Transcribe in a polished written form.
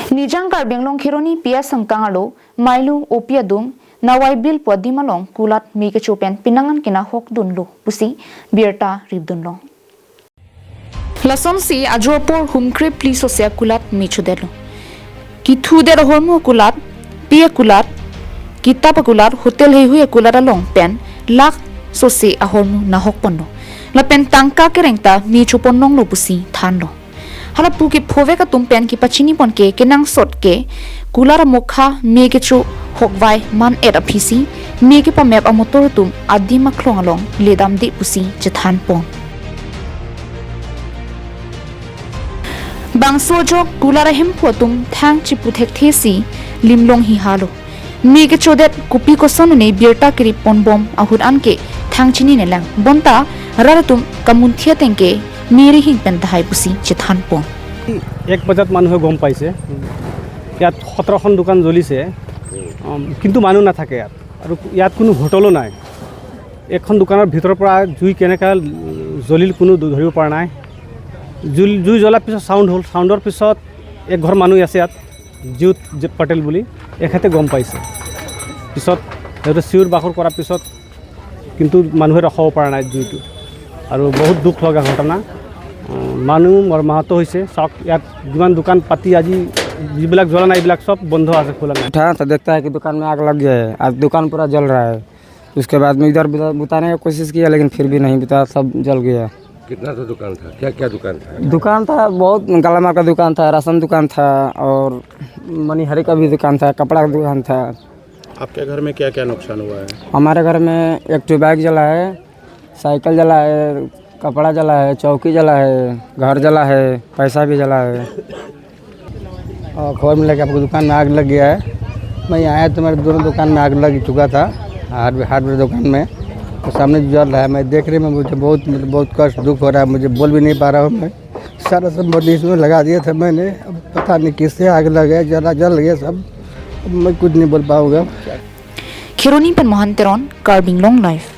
Nijang Karbenglong Kironi Pia Sangkangalo, Mailu Opiadung, Nawai Bil Podimalong, Kulat Mikachupen, Pinangan Kina Hok Dunlo, Pusi, Birta Ribdunlong. Lason si Ajopor Humkrip Plisosea Kulat Michudelo. Kitu de Hormo Kulat, Pia Kulat, Kitapa Kulat, Hotel Hehuya Kulat along pen, Lak Sose Ahormu Nahok Pondo. La pen tangka kerengta Michuponong lo Pusi, Tando. Hala puki phove ka tumpen ki pachini pon ke kenang sot ke kulara mokha me ke chu hokwai man et aphisi me ke pa map amotor tum adima khlong along ledam de pusi chethan pon bangso jo kulara hem photum thang chi puthek thesi limlong hi halo me ke chodet kupi ko son ne birta kri pon bom ahur an ke thang chini ne lang bonta raratum kamun thia tengke मेरी ही pen दहाई pussy चिथान पोन एक बजात मानुहे गम पाइसे यात 17খন দোকান জ্বলিছে কিন্তু মানুহ নাথাকে ইয়াত আৰু ইয়াত কোনো হোটেলো নাই এখন দোকানৰ ভিতৰৰ পৰা জুই কেনেকা জ্বলিল কোনো ধৰিব পৰা নাই জুই জ্বলাৰ পিছত সাউন্ড হল সাউন্ডৰ পিছত এক ঘৰ মানুহ আছে ইয়াত জিউত পটেল বুলি এখেতে গম পাইছে পিছত এটা সিউৰ বাখৰ কৰাৰ পিছত কিন্তু মানুহে ৰখাব পৰা নাই জুইটো আৰু বহুত দুখ লগা ঘটনা মানুহ মৰমাহত হৈছে সব ইয়াত যিমান দোকান পাতি আজি যিবিলাক জ্বলা নাই এইবিলাক सब বন্ধ আছে খোলা নাই उठा तो देखता है कि दुकान में आग लग गया है आज दुकान पूरा जल रहा है उसके बाद में इधर बुताने की कोशिश किया लेकिन फिर भी नहीं बुता सब जल गया कितना तो दुकान था क्या क्या दुकान था दुकान था बहुत गलामार का दुकान था राशन दुकान था और मनीहरी का भी दुकान था कपड़ा का दुकान था आपके घर में क्या क्या नुकसान हुआ है हमारे घर में एक टू बाइक जला है साइकिल जला है कपड़ा जला है चौकी जला है घर जला है पैसा भी जला है और खबर मिला कि आपको दुकान में आग लग गया है मैं आया तो मेरे दोनों दुकान में आग लग चुका था हार्डवेयर दुकान में तो सामने जल रहा है मैं देख रही में मुझे बहुत कष्ट दुख हो रहा है मुझे बोल भी नहीं पा रहा हूँ मैं सारा संपत्ति इसमें लगा दिया था मैंने अब पता नहीं किससे आग लग गया जल गया सब अब मैं कुछ नहीं बोल पाऊँगा Kironi pen Mohanteron Karbenglong Life